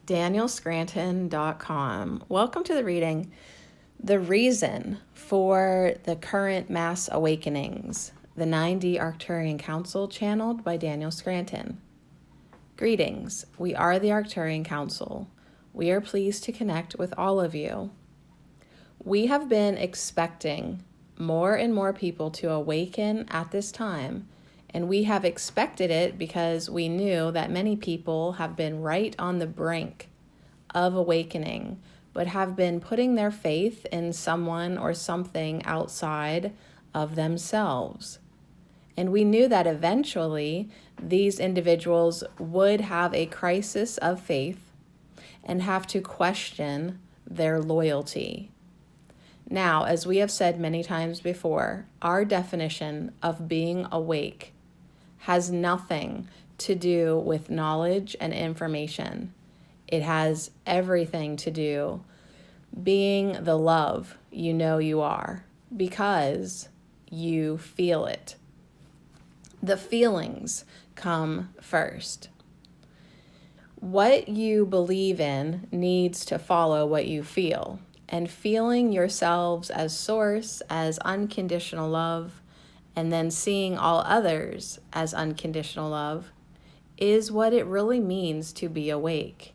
danielscranton.com. Welcome to the reading, The Reason for the Current Mass Awakenings, the 9D Arcturian Council channeled by Daniel Scranton. Greetings, we are the Arcturian Council. We are pleased to connect with all of you. We have been expecting more and more people to awaken at this time, and we have expected it because we knew that many people have been right on the brink of awakening, but have been putting their faith in someone or something outside of themselves. And we knew that eventually these individuals would have a crisis of faith and have to question their loyalty. Now, as we have said many times before, our definition of being awake has nothing to do with knowledge and information. It has everything to do being the love you know you are because you feel it. The feelings come first. What you believe in needs to follow what you feel, and feeling yourselves as source, as unconditional love, and then seeing all others as unconditional love is what it really means to be awake.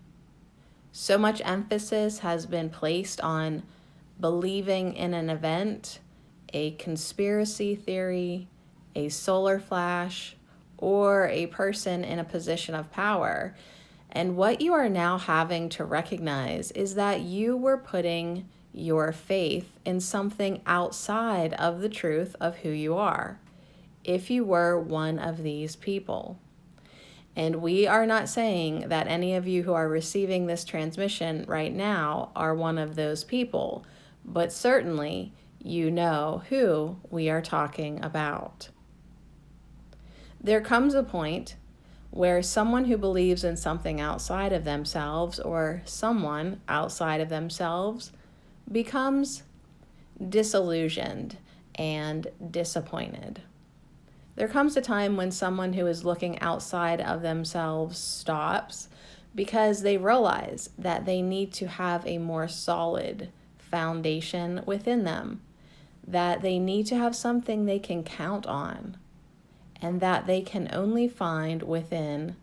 So much emphasis has been placed on believing in an event, a conspiracy theory, a solar flash, or a person in a position of power. And what you are now having to recognize is that you were putting your faith in something outside of the truth of who you are, if you were one of these people. And we are not saying that any of you who are receiving this transmission right now are one of those people, but certainly you know who we are talking about. There comes a point where someone who believes in something outside of themselves or someone outside of themselves becomes disillusioned and disappointed. There comes a time when someone who is looking outside of themselves stops because they realize that they need to have a more solid foundation within them, that they need to have something they can count on, and that they can only find within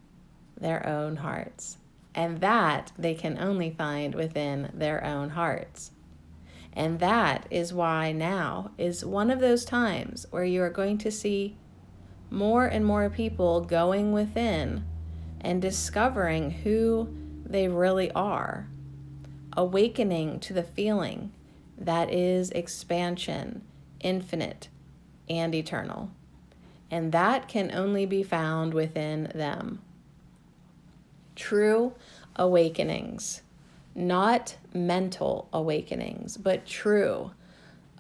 their own hearts. And that they can only find within their own hearts. And that is why now is one of those times where you are going to see more and more people going within and discovering who they really are, awakening to the feeling that is expansion, infinite, and eternal. And that can only be found within them. True awakenings, not mental awakenings, but true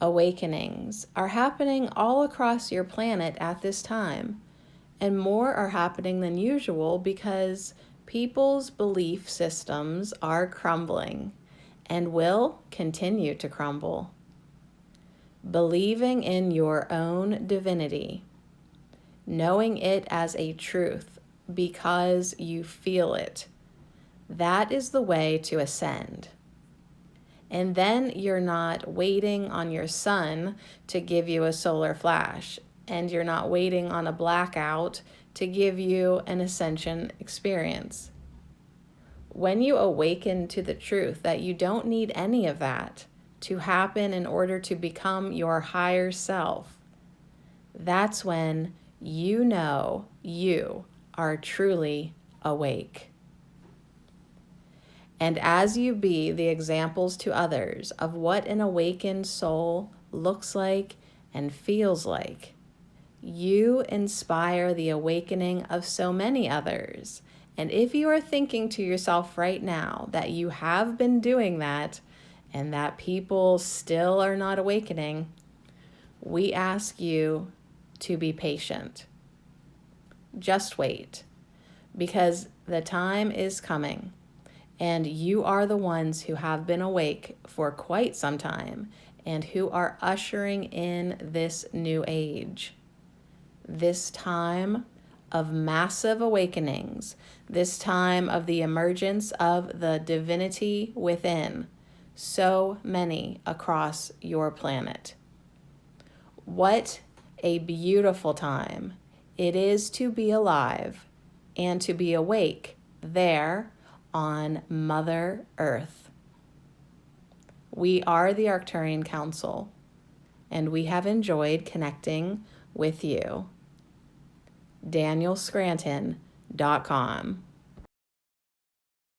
awakenings are happening all across your planet at this time, and more are happening than usual because people's belief systems are crumbling and will continue to crumble. Believing in your own divinity, knowing it as a truth because you feel it, that is the way to ascend. And then you're not waiting on your sun to give you a solar flash, and you're not waiting on a blackout to give you an ascension experience. When you awaken to the truth that you don't need any of that to happen in order to become your higher self, that's when you know you are truly awake. And as you be the examples to others of what an awakened soul looks like and feels like, you inspire the awakening of so many others. And if you are thinking to yourself right now that you have been doing that and that people still are not awakening, we ask you to be patient. Just wait, because the time is coming. And you are the ones who have been awake for quite some time and who are ushering in this new age, this time of massive awakenings, this time of the emergence of the divinity within, so many across your planet. What a beautiful time it is to be alive and to be awake there on Mother Earth. We are the Arcturian Council, and we have enjoyed connecting with you. DanielScranton.com